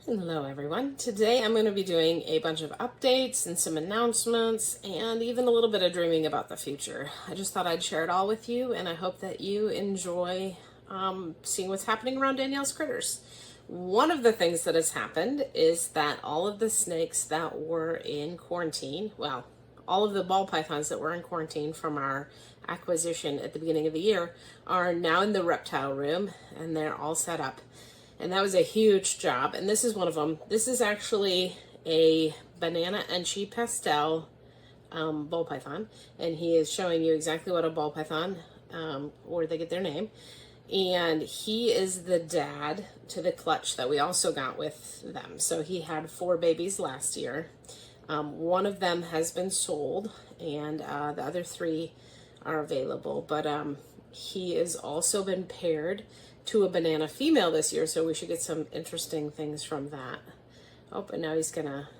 Hello everyone. Today I'm going to be doing a bunch of updates and some announcements and even a little bit of dreaming about the future. I just thought I'd share it all with you, and I hope that you enjoy seeing what's happening around Danielle's critters. One of the things that has happened is that all of the snakes that were in quarantine, well, all of the ball pythons that were in quarantine from our acquisition at the beginning of the year are now in the reptile room, and they're all set up. And that was a huge job. And this is one of them. This is actually a banana and chi pastel ball python. And he is showing you exactly what a ball python, where they get their name. And he is the dad to the clutch that we also got with them. So he had 4 babies last year. One of them has been sold, and the other 3 are available. But he has also been paired to a banana female this year, so we should get some interesting things from that. Oh, but now he's gonna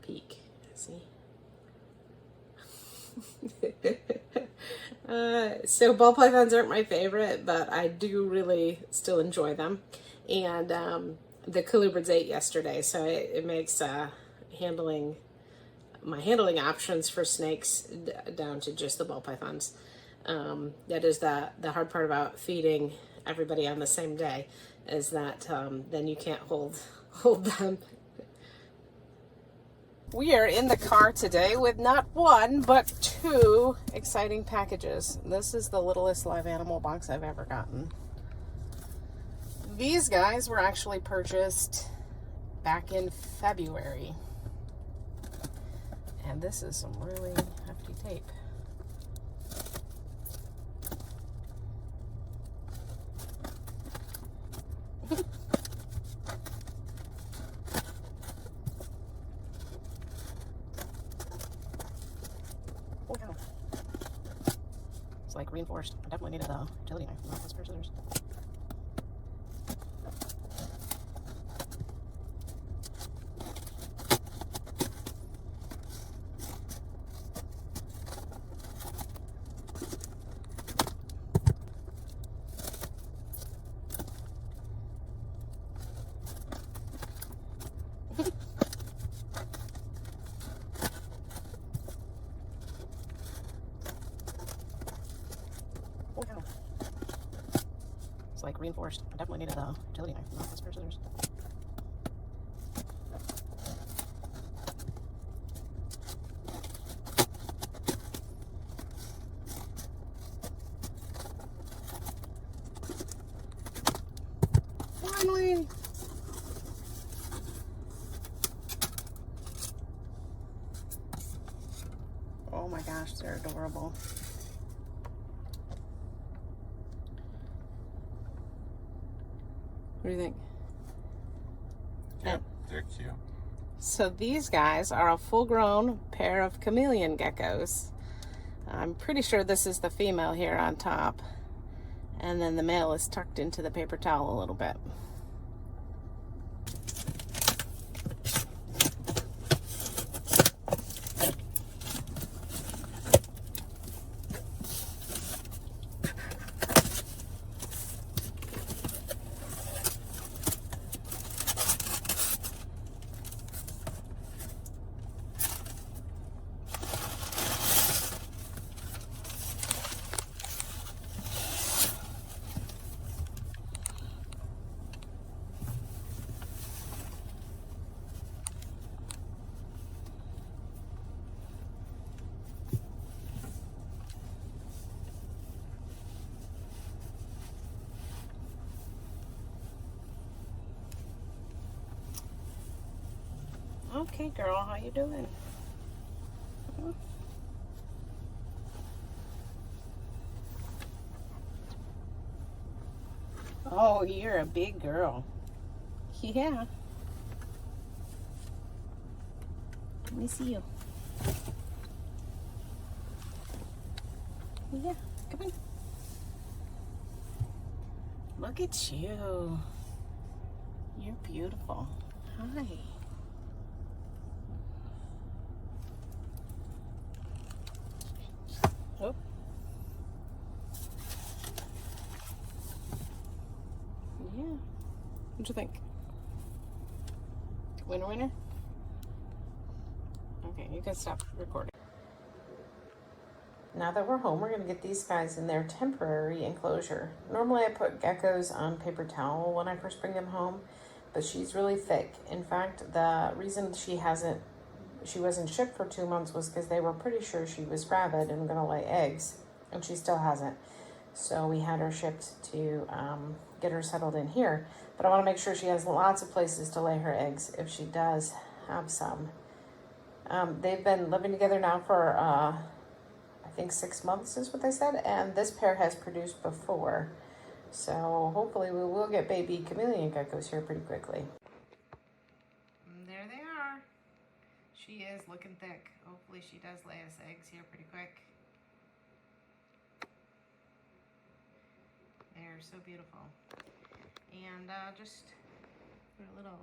peek. See? So ball pythons aren't my favorite, but I do really still enjoy them. And the colubrids ate yesterday, so it makes handling options for snakes down to just the ball pythons. That is the hard part about feeding everybody on the same day, is that then you can't hold them. We are in the car today with not 1 but 2 exciting packages. This is the littlest live animal box I've ever gotten. These guys were actually purchased back in February, and this is some really hefty tape. It's like reinforced. I definitely needed the utility knife, not the spare scissors. It's like reinforced. I definitely needed the utility knife, not the spare scissors. Finally! Oh my gosh, they're adorable. What do you think? Yep, they're cute. So these guys are a full-grown pair of chameleon geckos. I'm pretty sure this is the female here on top, and then the male is tucked into the paper towel a little bit. Okay, girl, how you doing? Oh, you're a big girl. Yeah. Let me see you. Yeah, come on. Look at you. You're beautiful. Hi. Oh. Yeah. What'd you think? Winner, winner? Okay, you can stop recording. Now that we're home, we're going to get these guys in their temporary enclosure. Normally I put geckos on paper towel when I first bring them home, but she's really thick. In fact, the reason she wasn't shipped for 2 months was because they were pretty sure she was gravid and going to lay eggs, and she still hasn't. So we had her shipped to get her settled in here. But I want to make sure she has lots of places to lay her eggs if she does have some. They've been living together now for, I think 6 months is what they said. And this pair has produced before. So hopefully we will get baby chameleon geckos here pretty quickly. And there they are. She is looking thick. Hopefully she does lay us eggs here pretty quick. They're so beautiful. And just for a little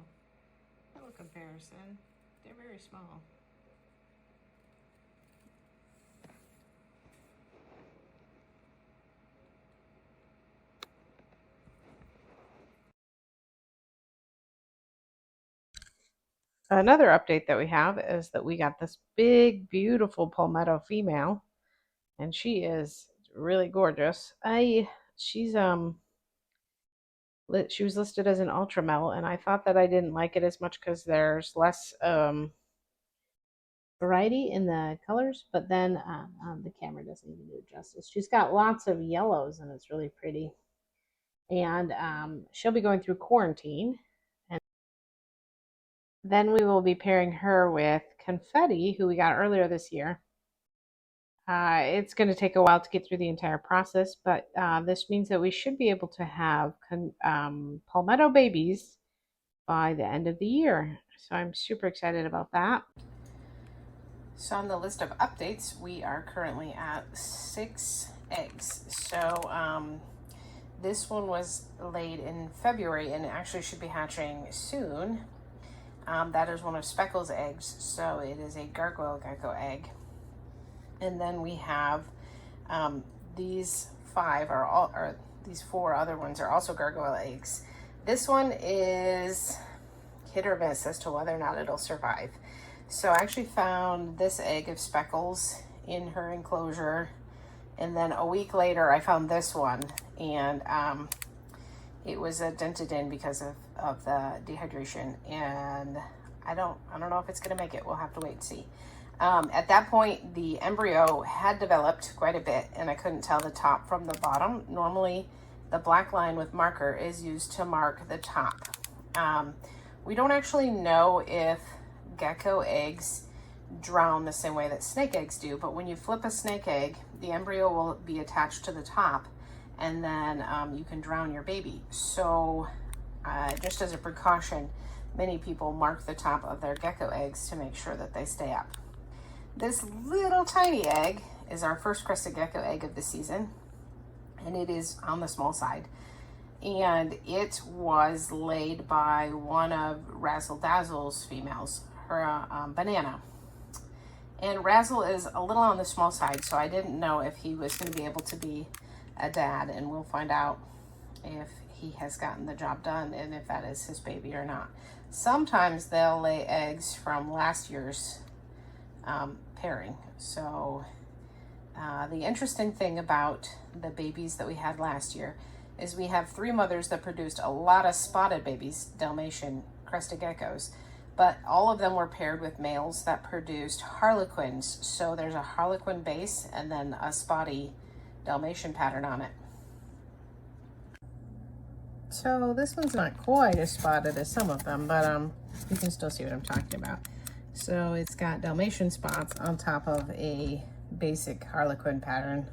comparison, they're very small. Another update that we have is that we got this big, beautiful palmetto female, and she is really gorgeous. She was listed as an ultra male, and I thought that I didn't like it as much because there's less variety in the colors, but then the camera doesn't even do it justice. She's got lots of yellows, and it's really pretty. And she'll be going through quarantine, and then we will be pairing her with Confetti, who we got earlier this year. It's going to take a while to get through the entire process, but this means that we should be able to have palmetto babies by the end of the year. So I'm super excited about that. So on the list of updates, we are currently at 6 eggs. So this one was laid in February and it actually should be hatching soon. That is one of Speckle's eggs, so it is a gargoyle gecko egg. And then we have these 4 other ones are also gargoyle eggs. This one is hit or miss as to whether or not it'll survive. So I actually found this egg of Speckles in her enclosure, and then a week later I found this one, and it was dented in because of the dehydration, and I don't know if it's gonna make it. We'll have to wait and see. At that point, the embryo had developed quite a bit, and I couldn't tell the top from the bottom. Normally, the black line with marker is used to mark the top. We don't actually know if gecko eggs drown the same way that snake eggs do, but when you flip a snake egg, the embryo will be attached to the top, and then you can drown your baby. So just as a precaution, many people mark the top of their gecko eggs to make sure that they stay up. This little tiny egg is our first crested gecko egg of the season, and it is on the small side. And it was laid by one of Razzle Dazzle's females, her Banana. And Razzle is a little on the small side, so I didn't know if he was going to be able to be a dad, and we'll find out if he has gotten the job done and if that is his baby or not. Sometimes they'll lay eggs from last year's pairing. So the interesting thing about the babies that we had last year is we have 3 mothers that produced a lot of spotted babies, Dalmatian crested geckos, but all of them were paired with males that produced harlequins. So there's a harlequin base and then a spotty Dalmatian pattern on it. So this one's not quite as spotted as some of them, but you can still see what I'm talking about. So it's got Dalmatian spots on top of a basic harlequin pattern.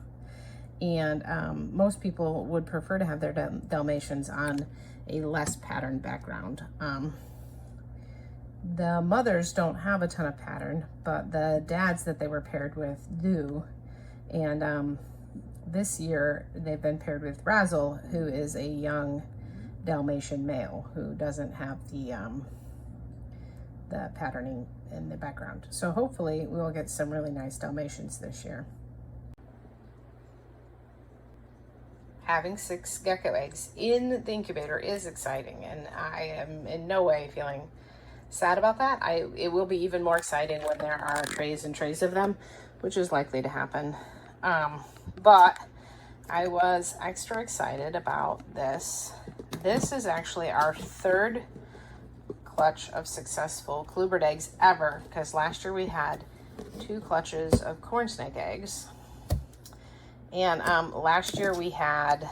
And most people would prefer to have their Dalmatians on a less patterned background. The mothers don't have a ton of pattern, but the dads that they were paired with do. And this year they've been paired with Razzle, who is a young Dalmatian male who doesn't have the patterning in the background. So hopefully we will get some really nice Dalmatians this year. Having 6 gecko eggs in the incubator is exciting, and I am in no way feeling sad about that. It will be even more exciting when there are trays and trays of them, which is likely to happen. But I was extra excited about this. This is actually our third clutch of successful Clubbered eggs ever, because last year we had 2 clutches of corn snake eggs. And last year we had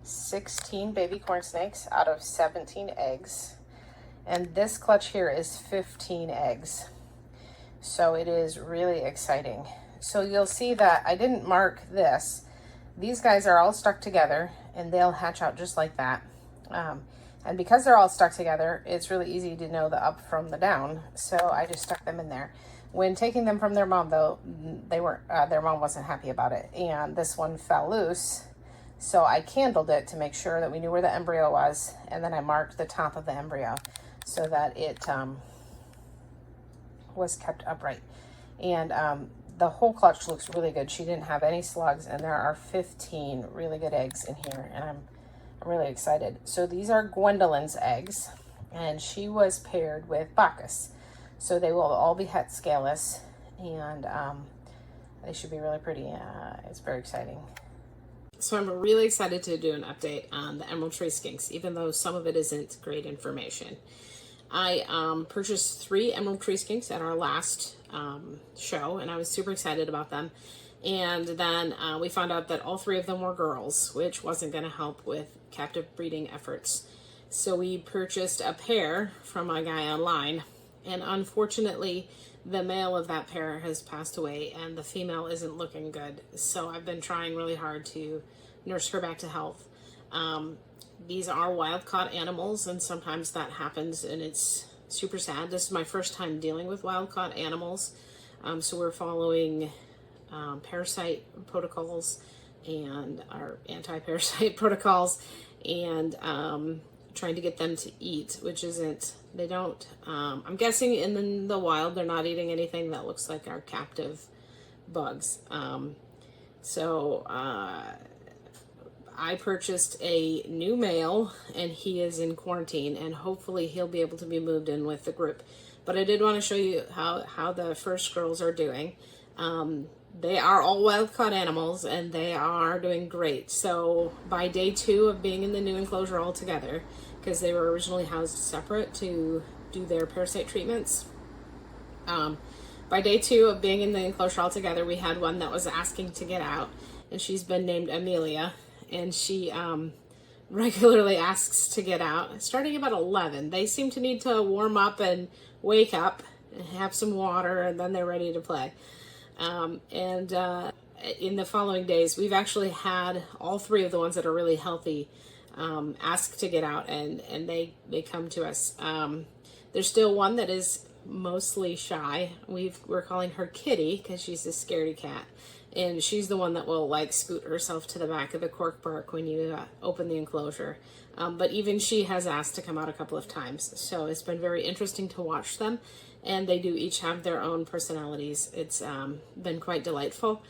16 baby corn snakes out of 17 eggs. And this clutch here is 15 eggs. So it is really exciting. So you'll see that I didn't mark this. These guys are all stuck together and they'll hatch out just like that. And because they're all stuck together, it's really easy to know the up from the down. So I just stuck them in there. When taking them from their mom, though, they weren't. Their mom wasn't happy about it, and this one fell loose. So I candled it to make sure that we knew where the embryo was, and then I marked the top of the embryo so that it was kept upright. And the whole clutch looks really good. She didn't have any slugs, and there are 15 really good eggs in here, and I'm really excited. So these are Gwendolyn's eggs, and she was paired with Bacchus. So they will all be het scaleless, and they should be really pretty. It's very exciting. So I'm really excited to do an update on the Emerald Tree Skinks, even though some of it isn't great information. I purchased 3 Emerald Tree Skinks at our last show, and I was super excited about them. And then we found out that all 3 of them were girls, which wasn't going to help with captive breeding efforts. So we purchased a pair from a guy online. And unfortunately, the male of that pair has passed away and the female isn't looking good. So I've been trying really hard to nurse her back to health. These are wild-caught animals, and sometimes that happens, and it's super sad. This is my first time dealing with wild-caught animals. So we're following parasite protocols and our anti-parasite protocols, and trying to get them to eat, which isn't, they don't, I'm guessing in the wild they're not eating anything that looks like our captive bugs. I purchased a new male, and he is in quarantine, and hopefully he'll be able to be moved in with the group. But I did want to show you how the first girls are doing. They are all wild-caught animals, and they are doing great. So by day 2 of being in the new enclosure all together, because they were originally housed separate to do their parasite treatments, by day 2 of being in the enclosure all together, we had one that was asking to get out, and she's been named Amelia, and she regularly asks to get out. Starting about 11, they seem to need to warm up and wake up and have some water, and then they're ready to play. In the following days, we've actually had all 3 of the ones that are really healthy ask to get out, and they come to us. There's still one that is mostly shy. We're calling her Kitty because she's a scaredy cat, and she's the one that will like scoot herself to the back of the cork bark when you open the enclosure. But even she has asked to come out a couple of times, so it's been very interesting to watch them. And they do each have their own personalities. It's been quite delightful.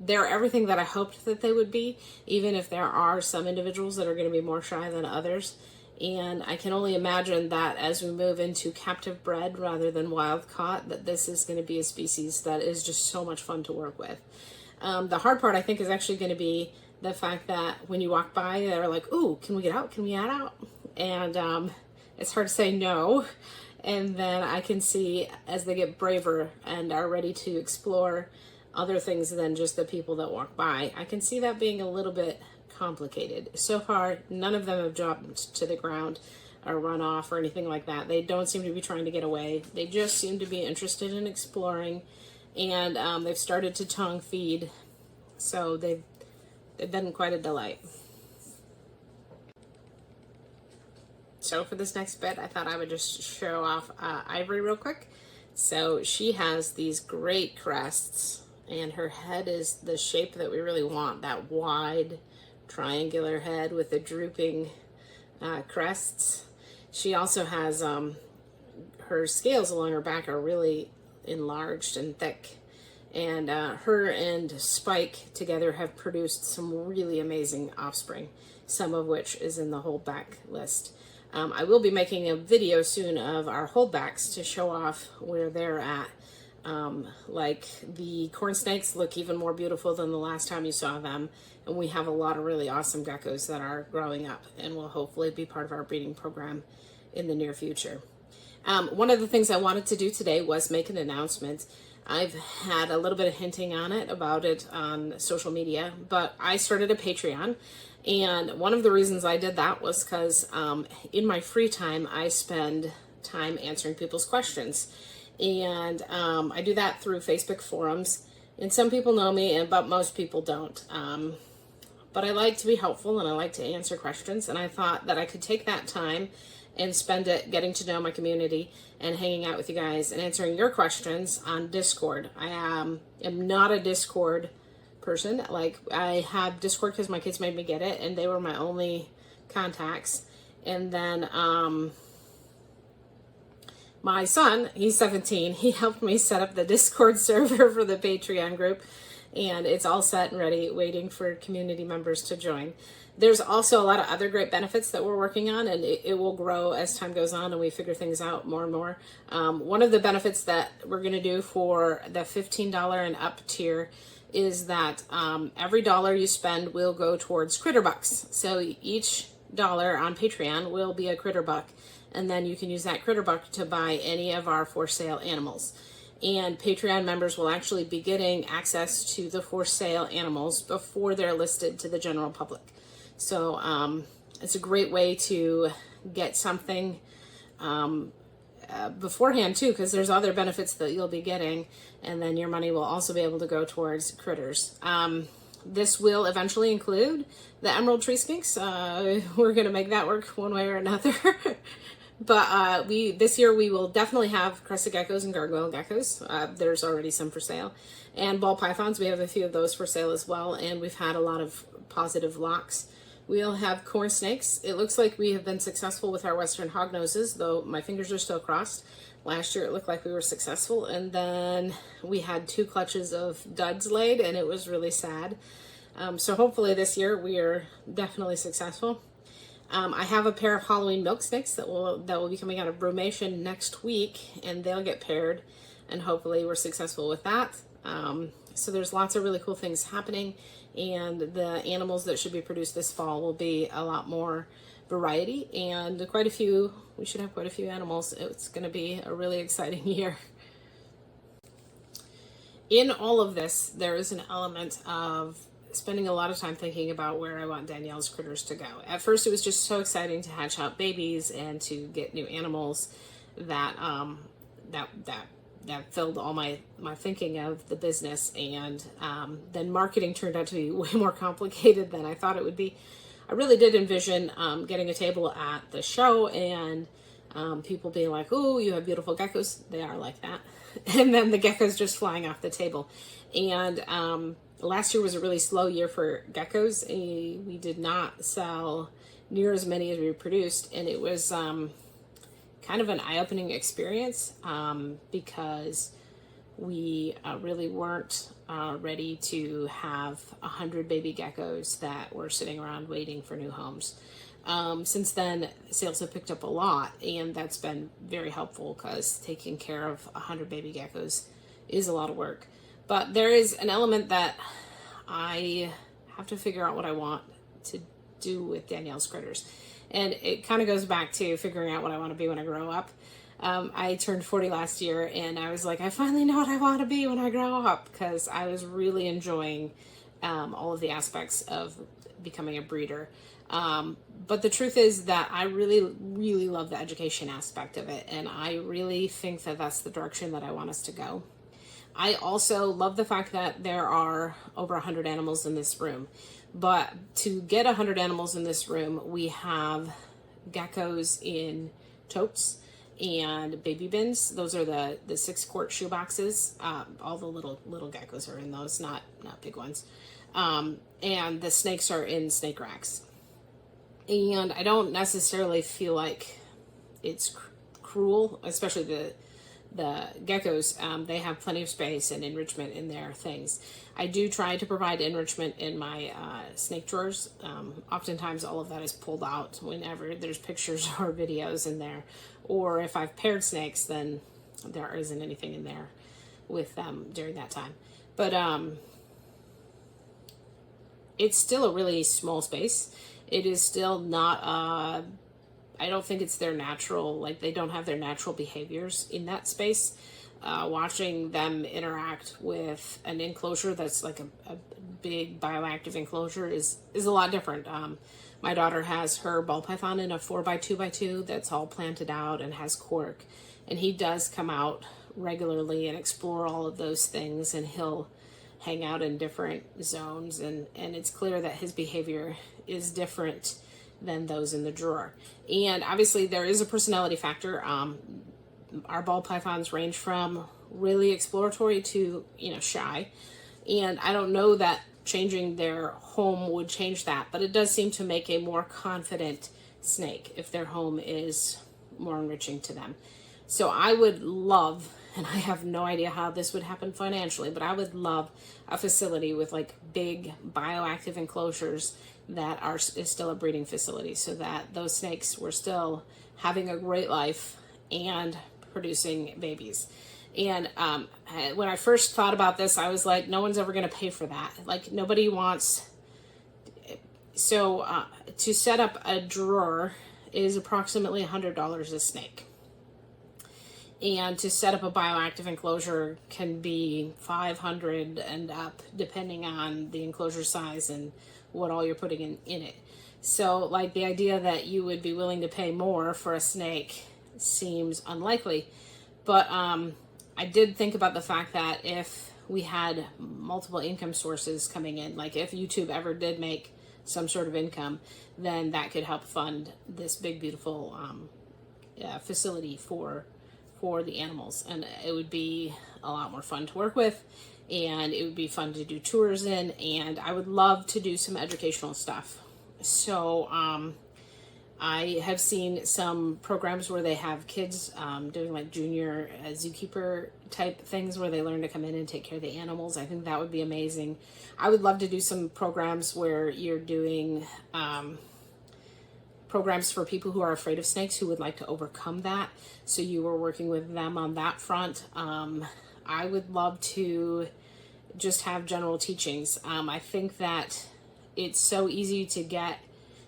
They're everything that I hoped that they would be, even if there are some individuals that are going to be more shy than others. And I can only imagine that as we move into captive bred rather than wild caught, that this is going to be a species that is just so much fun to work with. The hard part, I think, is actually going to be the fact that when you walk by, they're like, ooh, can we get out? Can we add out? And it's hard to say no. And then I can see as they get braver and are ready to explore other things than just the people that walk by, I can see that being a little bit complicated. So far, none of them have dropped to the ground or run off or anything like that. They don't seem to be trying to get away. They just seem to be interested in exploring, and they've started to tongue feed. So they've been quite a delight. So for this next bit, I thought I would just show off Ivory real quick. So she has these great crests, and her head is the shape that we really want, that wide triangular head with the drooping crests. She also has her scales along her back are really enlarged and thick, and her and Spike together have produced some really amazing offspring, some of which is in the whole back list. I will be making a video soon of our holdbacks to show off where they're at. Like the corn snakes look even more beautiful than the last time you saw them. And we have a lot of really awesome geckos that are growing up and will hopefully be part of our breeding program in the near future. One of the things I wanted to do today was make an announcement. I've had a little bit of hinting on it about it on social media, but I started a Patreon. And one of the reasons I did that was because in my free time, I spend time answering people's questions. And I do that through Facebook forums. And some people know me, but most people don't. But I like to be helpful and I like to answer questions. And I thought that I could take that time and spend it getting to know my community and hanging out with you guys and answering your questions on Discord. I am not a Discord person. Like, I have Discord because my kids made me get it and they were my only contacts. And then my son, he's 17, he helped me set up the Discord server for the Patreon group, and it's all set and ready, waiting for community members to join. There's also a lot of other great benefits that we're working on, and it will grow as time goes on and we figure things out more and more. One of the benefits that we're going to do for the $15 and up tier is that every dollar you spend will go towards Critter Bucks. So each dollar on Patreon will be a Critter Buck, and then you can use that Critter Buck to buy any of our for sale animals. And Patreon members will actually be getting access to the for sale animals before they're listed to the general public. So it's a great way to get something beforehand too, because there's other benefits that you'll be getting, and then your money will also be able to go towards critters. This will eventually include the emerald tree skinks. We're going to make that work one way or another. But this year we will definitely have crested geckos and gargoyle geckos. There's already some for sale. And ball pythons, we have a few of those for sale as well, and we've had a lot of positive locks. We'll have corn snakes. It looks like we have been successful with our western hognoses, though my fingers are still crossed. Last year it looked like we were successful, and then we had 2 clutches of duds laid, and it was really sad. So hopefully this year we are definitely successful. I have a pair of Halloween milk snakes that will be coming out of brumation next week, and they'll get paired, and hopefully we're successful with that. So there's lots of really cool things happening, and the animals that should be produced this fall will be a lot more variety, and we should have quite a few animals. It's going to be a really exciting year. In all of this, there is an element of spending a lot of time thinking about where I want Danielle's critters to go. At first, it was just so exciting to hatch out babies and to get new animals that that filled all my thinking of the business. And then marketing turned out to be way more complicated than I thought it would be. I really did envision getting a table at the show and people being like, "Oh, you have beautiful geckos." They are like that. And then the geckos just flying off the table. And last year was a really slow year for geckos. We did not sell near as many as we produced, and it was kind of an eye-opening experience because we really weren't ready to have 100 baby geckos that were sitting around waiting for new homes. Since then, sales have picked up a lot, and that's been very helpful because taking care of 100 baby geckos is a lot of work. But there is an element that I have to figure out what I want to do with Danielle's critters. And it kind of goes back to figuring out what I want to be when I grow up. I turned 40 last year, and I was like, I finally know what I want to be when I grow up, because I was really enjoying all of the aspects of becoming a breeder. But the truth is that I really, really love the education aspect of it, and I really think that that's the direction that I want us to go. I also love the fact that there are over 100 animals in this room. But to get 100 animals in this room, we have geckos in totes and baby bins. Those are the 6-quart shoe boxes. All the little geckos are in those, not big ones. And the snakes are in snake racks. And I don't necessarily feel like it's cruel, especially the geckos, they have plenty of space and enrichment in their things. I do try to provide enrichment in my snake drawers. Oftentimes all of that is pulled out whenever there's pictures or videos in there. Or if I've paired snakes, then there isn't anything in there with them during that time. But it's still a really small space. It is still not, I don't think it's their natural, like they don't have their natural behaviors in that space. Watching them interact with an enclosure that's like a big bioactive enclosure is a lot different. My daughter has her ball python in a 4x2x2 that's all planted out and has cork. And he does come out regularly and explore all of those things, and he'll hang out in different zones, and it's clear that his behavior is different than those in the drawer. And obviously there is a personality factor. Our ball pythons range from really exploratory to, shy. And I don't know that changing their home would change that, but it does seem to make a more confident snake if their home is more enriching to them. So I would love, and I have no idea how this would happen financially, but I would love a facility with like big bioactive enclosures that is still a breeding facility, so that those snakes were still having a great life and producing babies. And when I first thought about this, I was like, no one's ever going to pay for that. Like, nobody wants. So to set up a drawer is approximately $100 a snake. And to set up a bioactive enclosure can be $500 and up, depending on the enclosure size and what all you're putting in it. So, like, the idea that you would be willing to pay more for a snake seems unlikely. But I did think about the fact that if we had multiple income sources coming in, like if YouTube ever did make some sort of income, then that could help fund this big, beautiful facility for the animals. And it would be a lot more fun to work with, and it would be fun to do tours in, and I would love to do some educational stuff. So I have seen some programs where they have kids doing like junior zookeeper type things where they learn to come in and take care of the animals. I think that would be amazing. I would love to do some programs where you're doing programs for people who are afraid of snakes, who would like to overcome that. So you were working with them on that front. I would love to just have general teachings. I think that it's so easy to get,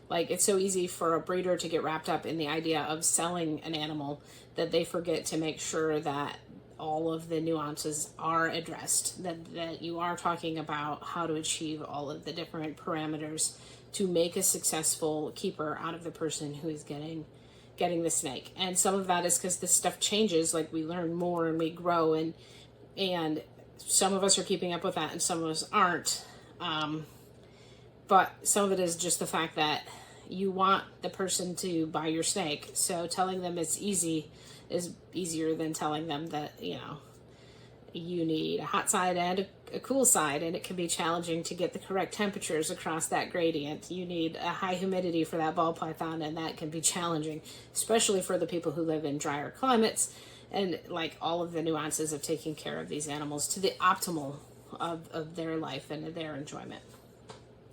it's so easy for a breeder to get wrapped up in the idea of selling an animal that they forget to make sure that all of the nuances are addressed, that you are talking about how to achieve all of the different parameters to make a successful keeper out of the person who is getting the snake. And some of that is because this stuff changes, like we learn more and we grow, and some of us are keeping up with that and some of us aren't. But some of it is just the fact that you want the person to buy your snake. So telling them it's easy is easier than telling them that, you need a hot side and a cool side, and it can be challenging to get the correct temperatures across that gradient. You need a high humidity for that ball python, and that can be challenging, especially for the people who live in drier climates, and like all of the nuances of taking care of these animals to the optimal of their life and their enjoyment.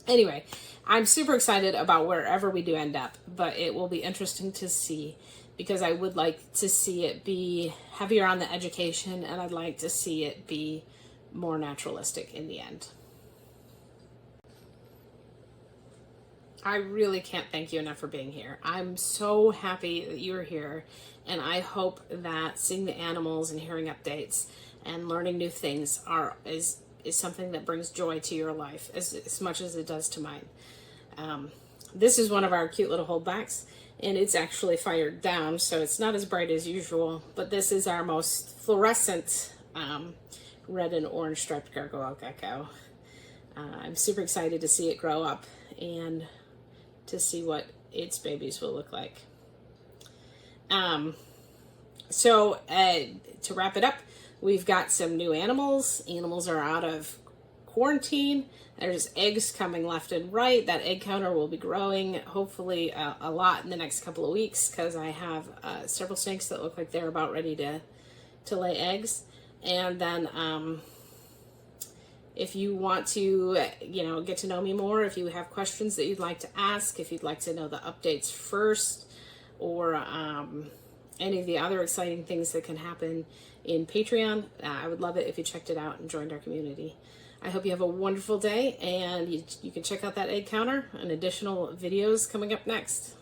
Anyway, I'm super excited about wherever we do end up, but it will be interesting to see, because I would like to see it be heavier on the education, and I'd like to see it be more naturalistic in the end. I really can't thank you enough for being here. I'm so happy that you're here, and I hope that seeing the animals and hearing updates and learning new things is something that brings joy to your life as much as it does to mine. This is one of our cute little holdbacks, and it's actually fired down, so it's not as bright as usual, but this is our most fluorescent red and orange striped gargoyle gecko. I'm super excited to see it grow up and to see what its babies will look like. So to wrap it up, we've got some new animals. Animals are out of quarantine. There's eggs coming left and right. That egg counter will be growing, hopefully a lot in the next couple of weeks, because I have several snakes that look like they're about ready to to lay eggs. And then if you want to, get to know me more, if you have questions that you'd like to ask, if you'd like to know the updates first, or any of the other exciting things that can happen in Patreon, I would love it if you checked it out and joined our community. I hope you have a wonderful day, and you can check out that egg counter and additional videos coming up next.